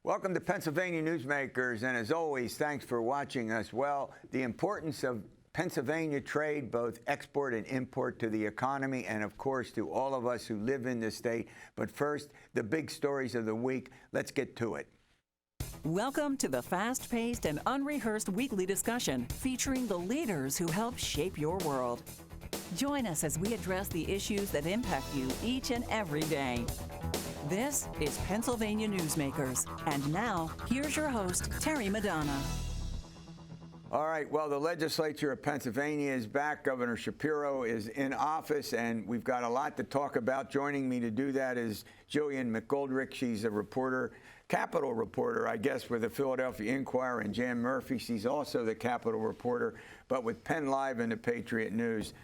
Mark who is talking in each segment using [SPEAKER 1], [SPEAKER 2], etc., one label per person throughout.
[SPEAKER 1] Welcome to Pennsylvania Newsmakers, and as always, thanks for watching us. Well, the importance of Pennsylvania trade, both export and import to the economy, and of course to all of us who live in the state. But first, the big stories of the week. Let's get to it.
[SPEAKER 2] Welcome to the fast-paced and unrehearsed weekly discussion featuring the leaders who help shape your world. Join us as we address the issues that impact you each and every day. This is Pennsylvania Newsmakers. And now, here's your host, Terry Madonna.
[SPEAKER 1] All right, well, the legislature of Pennsylvania is back. Governor Shapiro is in office, and we've got a lot to talk about. Joining me to do that is Gillian McGoldrick. She's a reporter, Capitol reporter, I guess, with the Philadelphia Inquirer, and Jan Murphy. She's also the Capitol reporter, but with PennLive and the Patriot News.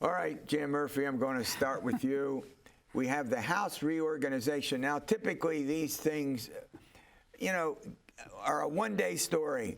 [SPEAKER 1] All right, Jan Murphy, I'm going to start with you. We have the House reorganization. Now, typically these things, are a one-day story.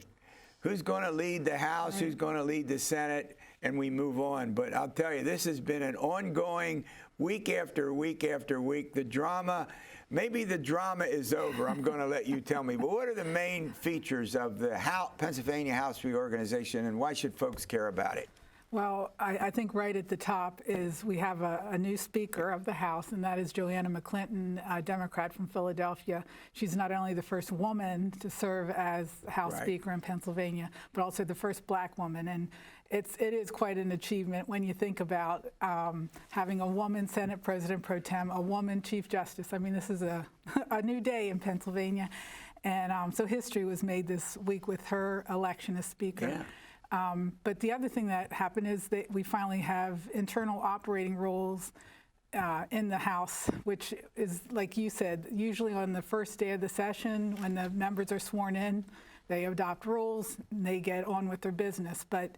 [SPEAKER 1] Who's going to lead the House? Who's going to lead the Senate? And we move on. But I'll tell you, this has been an ongoing week after week after week. The drama, maybe the drama is over. I'm going to let you tell me. But what are the main features of the Pennsylvania House reorganization, and why should folks care about it?
[SPEAKER 3] Well, I think right at the top is we have a new Speaker of the House, and that is Joanna McClinton, a Democrat from Philadelphia. She's not only the first woman to serve as House Speaker in Pennsylvania, but also the first black woman. And it is quite an achievement when you think about having a woman Senate President Pro Tem, a woman Chief Justice. I mean, this is a new day in Pennsylvania. And so history was made this week with her election as Speaker.
[SPEAKER 1] Yeah.
[SPEAKER 3] But the other thing that happened is that we finally have internal operating rules in the House, which is, like you said, usually on the first day of the session when the members are sworn in, they adopt rules and they get on with their business. But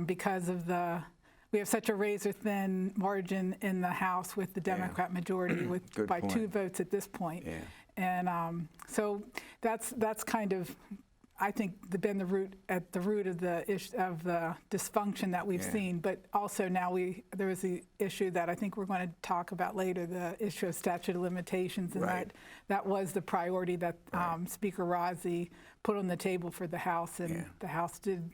[SPEAKER 3] because of we have such a razor-thin margin in the House with the Democrat majority by 2 votes at this point.
[SPEAKER 1] Yeah.
[SPEAKER 3] And so that's kind of, I think, been at the root of the dysfunction that we've seen. But also now there is the issue that I think we're going to talk about later, the issue of statute of limitations, and that was the priority that Speaker Rozzi put on the table for the House, and the House did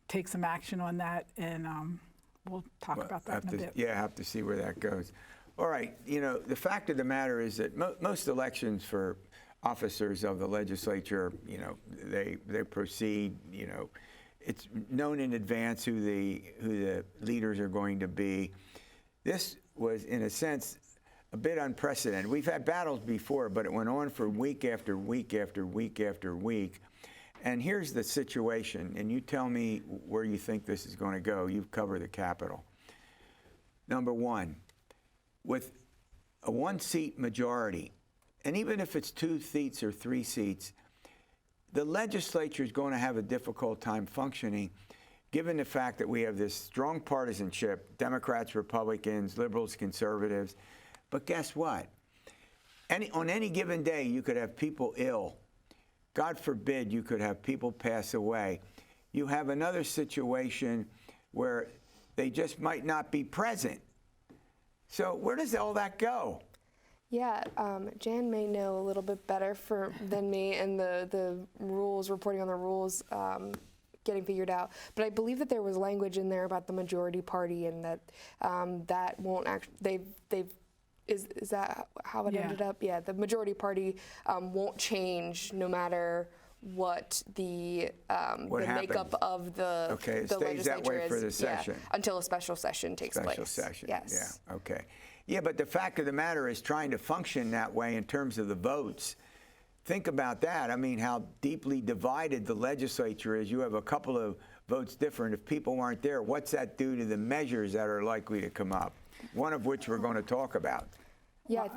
[SPEAKER 3] take some action on that, and we'll talk about that in a bit.
[SPEAKER 1] Yeah, I have to see where that goes. All right, the fact of the matter is that most elections for officers of the legislature, they proceed, it's known in advance who the leaders are going to be. This was, in a sense, a bit unprecedented. We've had battles before, but it went on for week after week after week after week. And here's the situation, and you tell me where you think this is going to go. You've covered the Capitol. Number one, with a 1-seat majority, and even if it's 2 seats or 3 seats, the legislature is going to have a difficult time functioning, given the fact that we have this strong partisanship, Democrats, Republicans, liberals, conservatives. But guess what? On any given day, you could have people ill. God forbid you could have people pass away. You have another situation where they just might not be present. So where does all that go?
[SPEAKER 4] Yeah, Jan may know a little bit better than me, and the rules, reporting on the rules, getting figured out. But I believe that there was language in there about the majority party, and that that won't actually. Is that how it ended up? Yeah, the majority party won't change no matter what the makeup of the
[SPEAKER 1] it stays that way for the session
[SPEAKER 4] until a special session takes place.
[SPEAKER 1] Special session.
[SPEAKER 4] Yes.
[SPEAKER 1] Yeah. Okay. Yeah, but the fact of the matter is trying to function that way in terms of the votes. Think about that. I mean, how deeply divided the legislature is. You have a couple of votes different. If people aren't there, what's that do to the measures that are likely to come up? One of which we're going to talk about.
[SPEAKER 4] Yeah,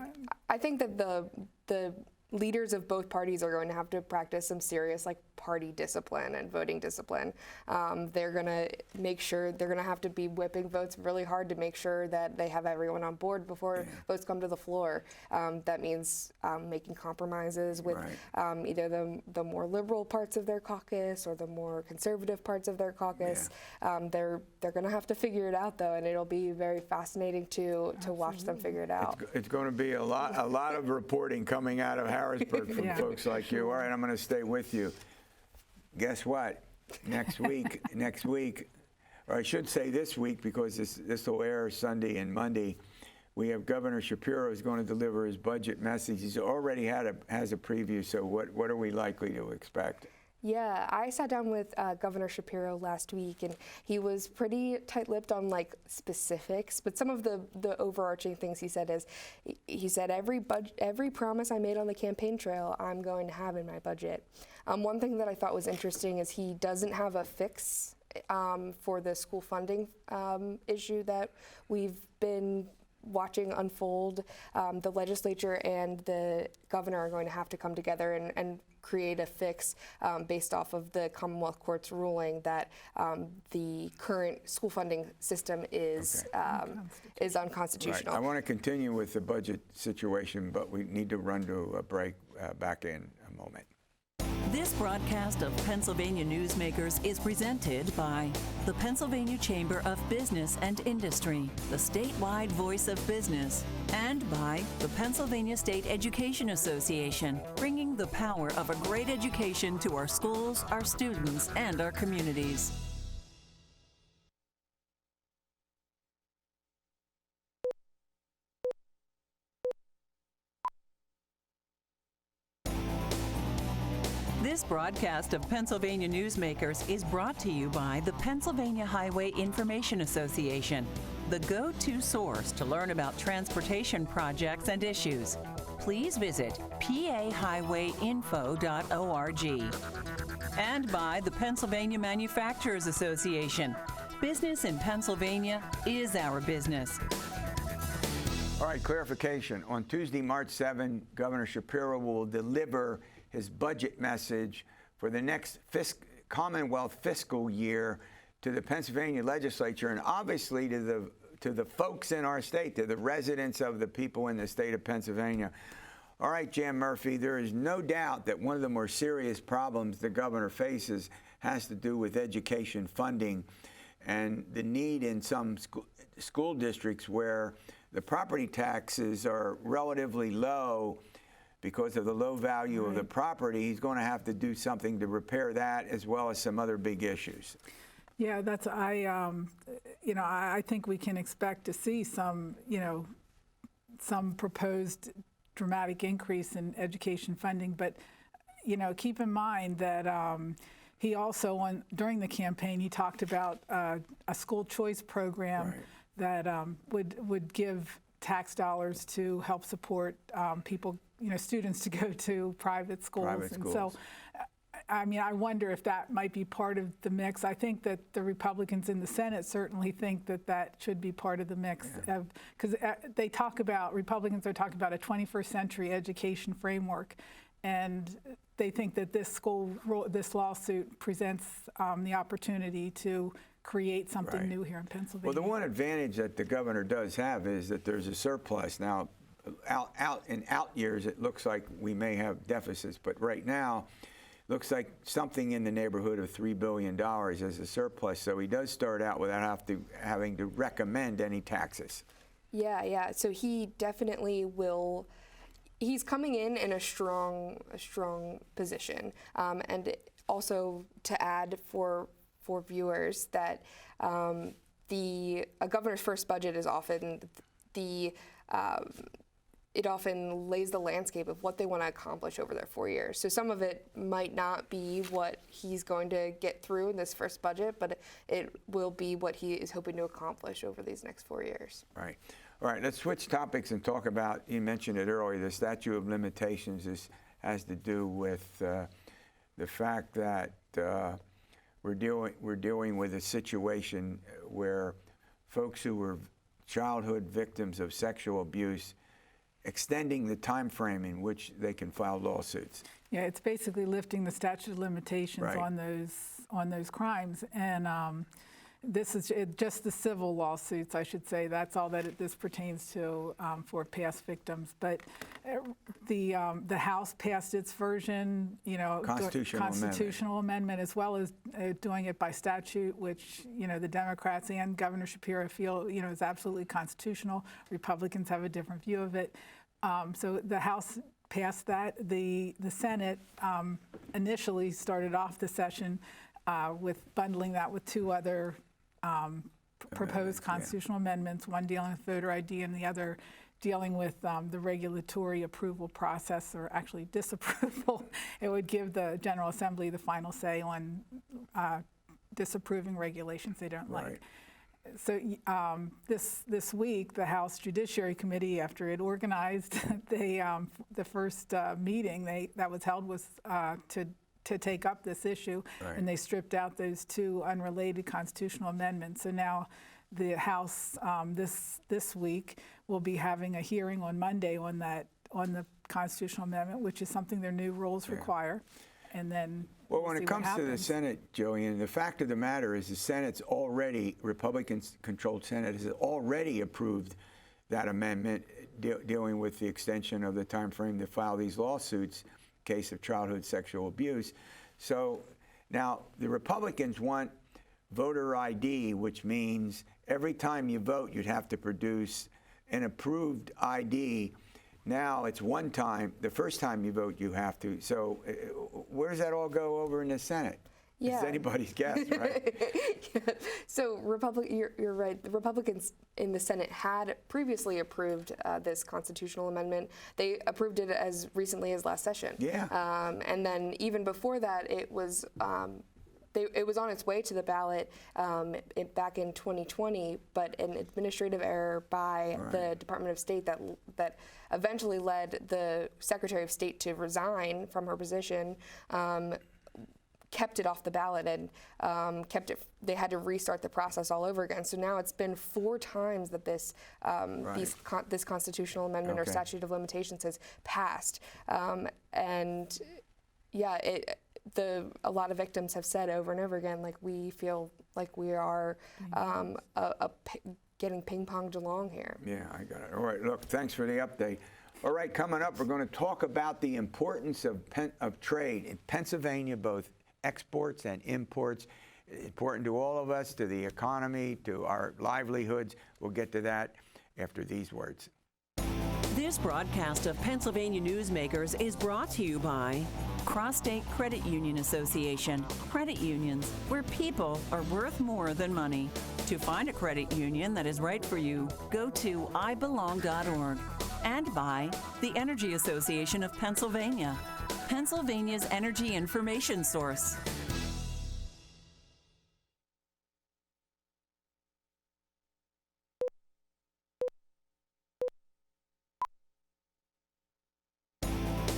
[SPEAKER 4] I think that the leaders of both parties are going to have to practice some serious party discipline and voting discipline. They're going to make sure they're going to have to be whipping votes really hard to make sure that they have everyone on board before votes come to the floor. That means making compromises with either the more liberal parts of their caucus or the more conservative parts of their caucus. They're going to have to figure it out, though, and it'll be very fascinating to watch them figure it out.
[SPEAKER 1] It's going to be a lot of reporting coming out of Harrisburg from
[SPEAKER 3] Yeah.
[SPEAKER 1] folks like you. All right, I'm going to stay with you. Guess what? Next week, or I should say this week, because this will air Sunday and Monday, we have Governor Shapiro is going to deliver his budget message. He's already has a preview, so what are we likely to expect?
[SPEAKER 4] Yeah, I sat down with Governor Shapiro last week, and he was pretty tight-lipped on like specifics. But some of the overarching things he said is, he said every promise I made on the campaign trail, I'm going to have in my budget. One thing that I thought was interesting is he doesn't have a fix for the school funding issue that we've been watching unfold. The legislature and the governor are going to have to come together and create a fix based off of the Commonwealth Court's ruling that the current school funding system is unconstitutional.
[SPEAKER 1] Right. I want to continue with the budget situation, but we need to run to a break. Back in a moment.
[SPEAKER 2] This broadcast of Pennsylvania Newsmakers is presented by the Pennsylvania Chamber of Business and Industry, the statewide voice of business, and by the Pennsylvania State Education Association, bringing the power of a great education to our schools, our students, and our communities. This broadcast of Pennsylvania Newsmakers is brought to you by the Pennsylvania Highway Information Association, the go-to source to learn about transportation projects and issues. Please visit pahighwayinfo.org. And by the Pennsylvania Manufacturers Association. Business in Pennsylvania is our business.
[SPEAKER 1] All right, clarification. On Tuesday, March 7, Governor Shapiro will deliver his budget message for the next Commonwealth fiscal year to the Pennsylvania legislature, and obviously to the folks in our state, to the residents of the people in the state of Pennsylvania. All right, Jan Murphy, there is no doubt that one of the more serious problems the governor faces has to do with education funding and the need in some school districts where the property taxes are relatively low because of the low value of the property. He's going to have to do something to repair that, as well as some other big issues.
[SPEAKER 3] Yeah, I think we can expect to see some proposed dramatic increase in education funding, but keep in mind that he also, during the campaign, he talked about a school choice program that would give tax dollars to help support people, students to go to private schools. And so, I wonder if that might be part of the mix. I think that the Republicans in the Senate certainly think that that should be part of the mix, because Republicans are talking about a 21st century education framework, and they think that this lawsuit presents the opportunity to create something new here in Pennsylvania.
[SPEAKER 1] Well, the one advantage that the governor does have is that there's a surplus. Now, out years, it looks like we may have deficits, but right now, looks like something in the neighborhood of $3 billion as a surplus. So he does start out without having to recommend any taxes. Yeah.
[SPEAKER 4] So he definitely will. He's coming in a strong position, and also to add for viewers that a governor's first budget is often it often lays the landscape of what they want to accomplish over their 4 years. So some of it might not be what he's going to get through in this first budget, but it will be what he is hoping to accomplish over these next 4 years. Right.
[SPEAKER 1] All right, let's switch topics and talk about, you mentioned it earlier, the statute of limitations has to do with the fact that we're dealing with a situation where folks who were childhood victims of sexual abuse, extending the time frame in which they can file lawsuits.
[SPEAKER 3] Yeah, it's basically lifting the statute of limitations on those crimes, and this is just the civil lawsuits, I should say. That's all that this pertains to for past victims. But the House passed its version, constitutional amendment, as well as doing it by statute, which the Democrats and Governor Shapiro feel is absolutely constitutional. Republicans have a different view of it. So the House passed that. The Senate initially started off the session with bundling that with two other proposed constitutional amendments, one dealing with voter ID and the other dealing with the regulatory approval process, or actually disapproval. It would give the General Assembly the final say on disapproving regulations they don't like. So this week, the House Judiciary Committee, after it organized, the first meeting that was held was to take up this issue, and they stripped out those two unrelated constitutional amendments. So now the House this week will be having a hearing on Monday on the constitutional amendment, which is something their new rules require, and then.
[SPEAKER 1] Well, when it comes to the Senate, Gillian, the fact of the matter is the Senate's already, Republican-controlled Senate has already approved that amendment dealing with the extension of the time frame to file these lawsuits in case of childhood sexual abuse. So now the Republicans want voter ID, which means every time you vote, you'd have to produce an approved ID. Now it's one time, the first time you vote, you have to. So where does that all go over in the Senate?
[SPEAKER 4] Yeah.
[SPEAKER 1] It's anybody's guess, right?
[SPEAKER 4] So you're right. The Republicans in the Senate had previously approved this constitutional amendment. They approved it as recently as last session.
[SPEAKER 1] Yeah.
[SPEAKER 4] And then even before that, it was on its way to the ballot back in 2020, but an administrative error by the Department of State that eventually led the Secretary of State to resign from her position, kept it off the ballot and they had to restart the process all over again. So now it's been 4 times that this this constitutional amendment or statute of limitations has passed. And yeah, a lot of victims have said over and over again, like, we feel like we are getting ping-ponged along here.
[SPEAKER 1] Yeah, I got it. All right, look, thanks for the update. All right, coming up, we're going to talk about the importance of trade in Pennsylvania, both exports and imports. Important to all of us, to the economy, to our livelihoods. We'll get to that after these words.
[SPEAKER 2] This broadcast of Pennsylvania Newsmakers is brought to you by Cross-State Credit Union Association. Credit unions, where people are worth more than money. To find a credit union that is right for you, go to ibelong.org. And by the Energy Association of Pennsylvania, Pennsylvania's energy information source.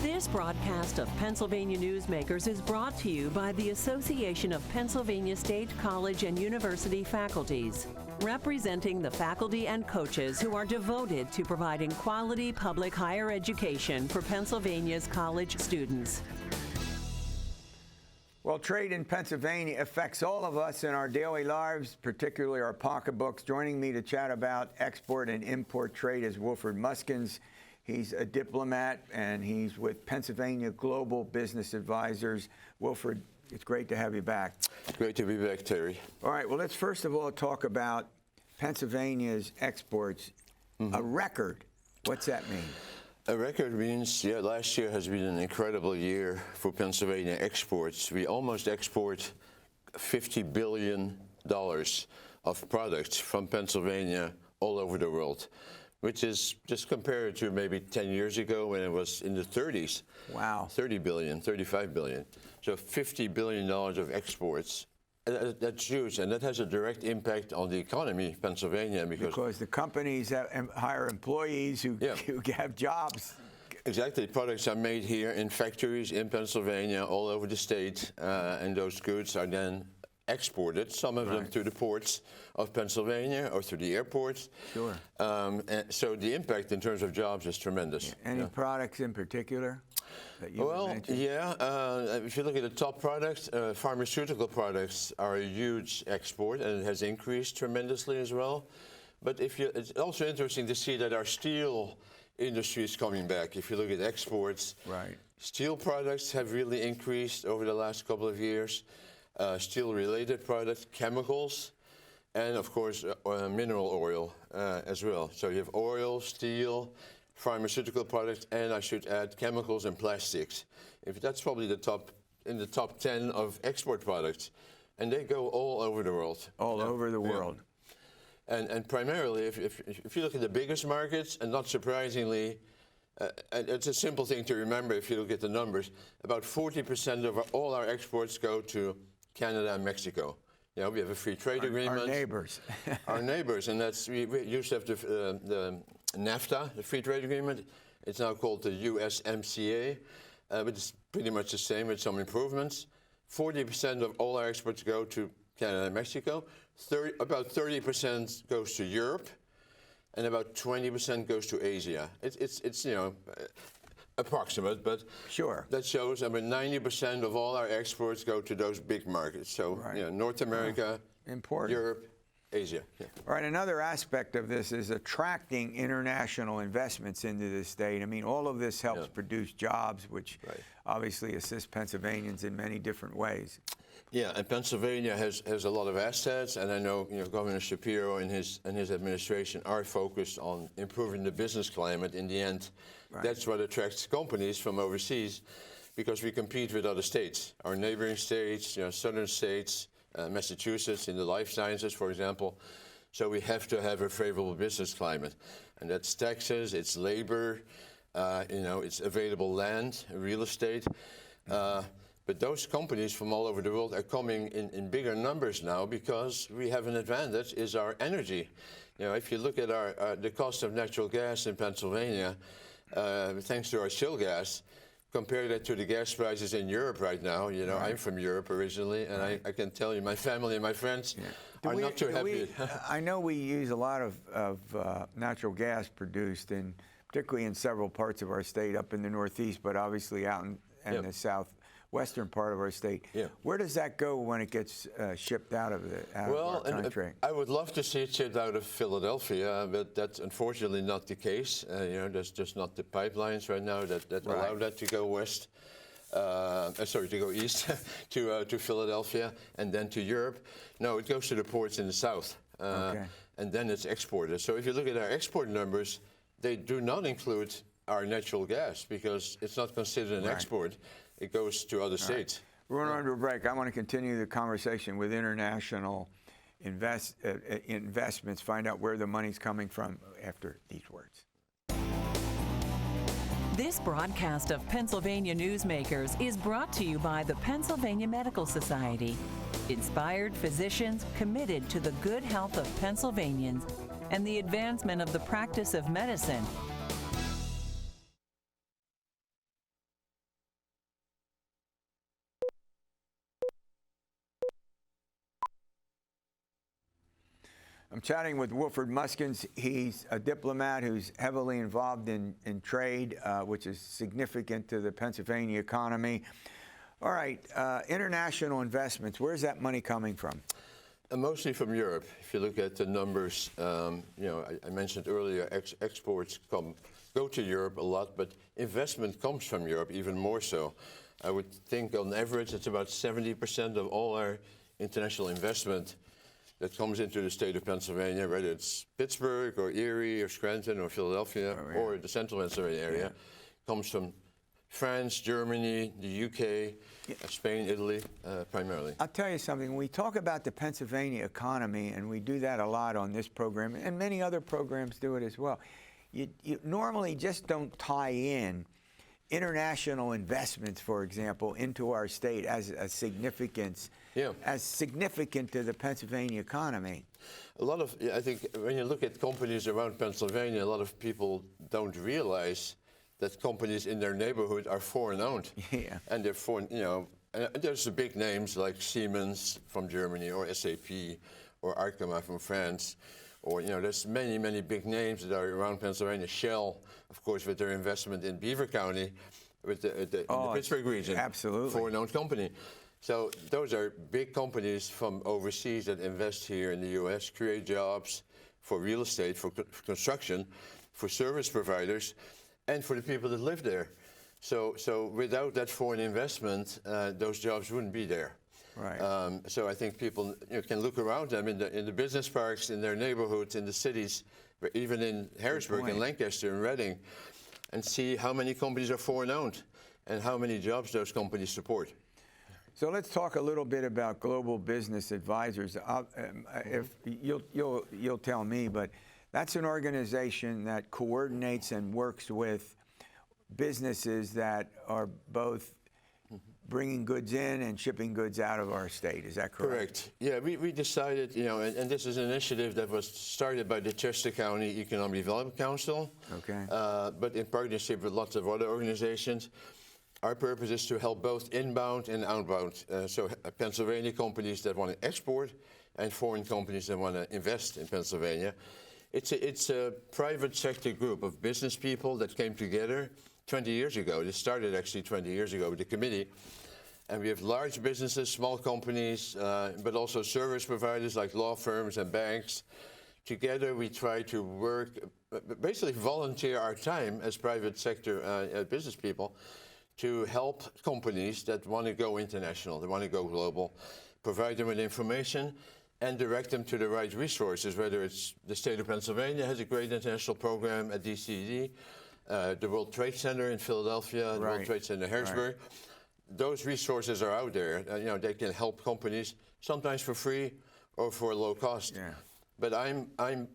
[SPEAKER 2] This broadcast of Pennsylvania Newsmakers is brought to you by the Association of Pennsylvania State College and University Faculties, representing the faculty and coaches who are devoted to providing quality public higher education for Pennsylvania's college students.
[SPEAKER 1] Well, trade in Pennsylvania affects all of us in our daily lives, particularly our pocketbooks. Joining me to chat about export and import trade is Wilfred Muskens. He's a diplomat, and he's with Pennsylvania Global Business Advisors. Wilfred, it's great to have you back.
[SPEAKER 5] Great to be back, Terry.
[SPEAKER 1] All right, well, let's first of all talk about Pennsylvania's exports. A record, what's that mean?
[SPEAKER 5] A record means, last year has been an incredible year for Pennsylvania exports. We almost export $50 billion of products from Pennsylvania all over the world, which is just compared to maybe 10 years ago when it was in the 30s.
[SPEAKER 1] Wow.
[SPEAKER 5] 30 billion, 35 billion. So $50 billion of exports. That's huge, and that has a direct impact on the economy of Pennsylvania
[SPEAKER 1] because the companies hire employees who have jobs.
[SPEAKER 5] Exactly. Products are made here in factories in Pennsylvania all over the state, and those goods are then exported, some of them through the ports of Pennsylvania or through the airports.
[SPEAKER 1] Sure.
[SPEAKER 5] And so the impact in terms of jobs is tremendous.
[SPEAKER 1] Any products in particular that you would mention?
[SPEAKER 5] If you look at the top products, pharmaceutical products are a huge export, and it has increased tremendously as well. But it's also interesting to see that our steel industry is coming back. If you look at exports, steel products have really increased over the last couple of years. Steel-related products, chemicals, and of course mineral oil as well. So you have oil, steel, pharmaceutical products, and I should add chemicals and plastics. If that's probably in the top 10 of export products, and they go all over the world.
[SPEAKER 1] All over the world.
[SPEAKER 5] And primarily, if you look at the biggest markets, and not surprisingly, and it's a simple thing to remember if you look at the numbers, about 40% of all our exports go to Canada and Mexico. You know, we have a free trade agreement.
[SPEAKER 1] Our neighbors.
[SPEAKER 5] Our neighbors, and we used to have the NAFTA, the free trade agreement. It's now called the USMCA, but it's pretty much the same with some improvements. 40% of all our exports go to Canada and Mexico. About 30% goes to Europe, and about 20% goes to Asia. It's you know, approximate, but
[SPEAKER 1] sure.
[SPEAKER 5] That shows, I mean, 90% of all our exports go to those big markets. So, you know, North America,
[SPEAKER 1] important.
[SPEAKER 5] Europe, Asia. Yeah.
[SPEAKER 1] All right, another aspect of this is attracting international investments into the state. I mean, all of this helps produce jobs, which obviously assist Pennsylvanians in many different ways.
[SPEAKER 5] Yeah, and Pennsylvania has a lot of assets, and I know, you know, Governor Shapiro and his administration are focused on improving the business climate. In the end, that's what attracts companies from overseas, because we compete with other states, our neighboring states, you know, southern states, Massachusetts in the life sciences, for example. So we have to have a favorable business climate, and that's taxes, it's labor, you know, it's available land, real estate. But those companies from all over the world are coming in bigger numbers now because we have an advantage, is our energy. You know, if you look at the cost of natural gas in Pennsylvania, thanks to our shale gas, compare that to the gas prices in Europe right now. You know, I'm from Europe originally, and I can tell you my family and my friends are not too happy.
[SPEAKER 1] I know we use a lot of natural gas produced, particularly in several parts of our state, up in the Northeast, but obviously out in the southwestern part of our state. Where does that go when it gets shipped out of our country?
[SPEAKER 5] I would love to see it shipped out of Philadelphia, but that's unfortunately not the case. You know, there's just not the pipelines right now that allow that to go west. To go east to Philadelphia and then to Europe. No, it goes to the ports in the south, and then it's exported. So if you look at our export numbers, they do not include our natural gas because it's not considered an export. It goes to other states.
[SPEAKER 1] We're going under a break. I want to continue the conversation with international investments, find out where the money's coming from after these words.
[SPEAKER 2] This broadcast of Pennsylvania Newsmakers is brought to you by the Pennsylvania Medical Society. Inspired physicians committed to the good health of Pennsylvanians and the advancement of the practice of medicine.
[SPEAKER 1] I'm chatting with Wilfred Muskens. He's a diplomat who's heavily involved in trade, which is significant to the Pennsylvania economy. All right, international investments, where's that money coming from?
[SPEAKER 5] Mostly from Europe. If you look at the numbers, you know, I mentioned earlier, exports go to Europe a lot, but investment comes from Europe even more so. I would think on average it's about 70% of all our international investment that comes into the state of Pennsylvania, whether it's Pittsburgh or Erie or Scranton or Philadelphia or the central Pennsylvania area, comes from France, Germany, the UK, Spain, Italy, primarily.
[SPEAKER 1] I'll tell you something. When we talk about the Pennsylvania economy, and we do that a lot on this program, and many other programs do it as well, you normally just don't tie in international investments, for example, into our state as a significance, as significant to the Pennsylvania economy.
[SPEAKER 5] A lot of, I think, when you look at companies around Pennsylvania, a lot of people don't realize that companies in their neighborhood are foreign-owned. And they're foreign, you know, and there's the big names like Siemens from Germany, or SAP, or Arkema from France, or, you know, there's many, many big names that are around Pennsylvania. Shell, of course, with their investment in Beaver County, with in the Pittsburgh region.
[SPEAKER 1] Absolutely.
[SPEAKER 5] Foreign-owned company. So those are big companies from overseas that invest here in the U.S., create jobs for real estate, for construction, for service providers, and for the people that live there. So without that foreign investment, those jobs wouldn't be there.
[SPEAKER 1] Right.
[SPEAKER 5] So I think people can look around them in the business parks, in their neighborhoods, in the cities, even in Harrisburg and Lancaster and Reading. and see how many companies are foreign owned and how many jobs those companies support.
[SPEAKER 1] So let's talk a little bit about Global Business Advisors. If you'll tell me, but that's an organization that coordinates and works with businesses that are both bringing goods in and shipping goods out of our state. Is that correct?
[SPEAKER 5] Correct. Yeah, we decided, and this is an initiative that was started by the Chester County Economic Development Council,
[SPEAKER 1] Okay.
[SPEAKER 5] But in partnership with lots of other organizations. Our purpose is to help both inbound and outbound, so Pennsylvania companies that want to export and foreign companies that want to invest in Pennsylvania. It's a private sector group of business people that came together 20 years ago. This started actually 20 years ago with the committee. And we have large businesses, small companies, but also service providers like law firms and banks. Together we try to work, basically volunteer our time as private sector business people to help companies that want to go international, they want to go global, provide them with information and direct them to the right resources, whether it's the state of Pennsylvania has a great international program at DCD, the World Trade Center in Philadelphia, the World Trade Center in Harrisburg. Right. Those resources are out there. They can help companies sometimes for free or for low cost.
[SPEAKER 1] Yeah.
[SPEAKER 5] But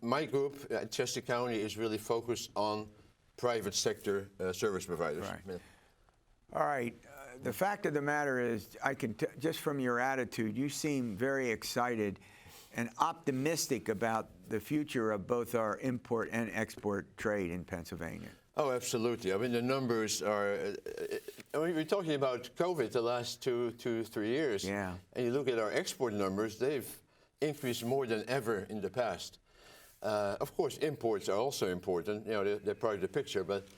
[SPEAKER 5] my group at Chester County is really focused on private sector service providers.
[SPEAKER 1] Right.
[SPEAKER 5] Yeah.
[SPEAKER 1] All right. The fact of the matter is, I can just from your attitude, you seem very excited and optimistic about the future of both our import and export trade in Pennsylvania.
[SPEAKER 5] Oh, absolutely. I mean, the numbers are. We're talking about COVID the last 2-3 years.
[SPEAKER 1] Yeah.
[SPEAKER 5] And you look at our export numbers; they've increased more than ever in the past. Of course, imports are also important. They're part of the picture, but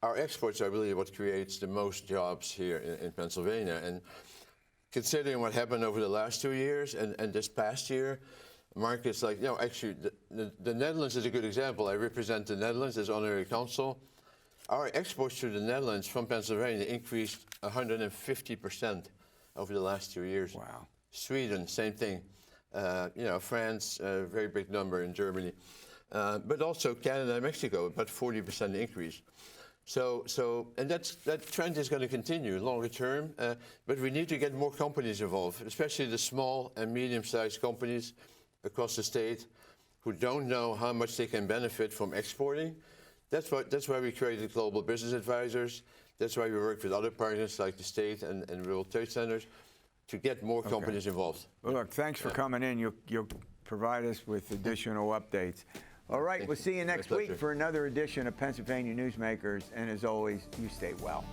[SPEAKER 5] our exports are really what creates the most jobs here in Pennsylvania. And considering what happened over the last 2 years and this past year, markets like, actually, the Netherlands is a good example. I represent the Netherlands as honorary consul. Our exports to the Netherlands from Pennsylvania increased 150% over the last 2 years.
[SPEAKER 1] Wow.
[SPEAKER 5] Sweden, same thing. France, a very big number in Germany. But also Canada and Mexico, about 40% increase. And that trend is going to continue longer term, but we need to get more companies involved, especially the small and medium-sized companies across the state who don't know how much they can benefit from exporting. That's why we created Global Business Advisors. That's why we work with other partners like the state and World Trade Centers to get more companies involved.
[SPEAKER 1] Well, look, thanks for coming in. You'll provide us with additional updates. All right, we'll see you next week for another edition of Pennsylvania Newsmakers. And as always, you stay well.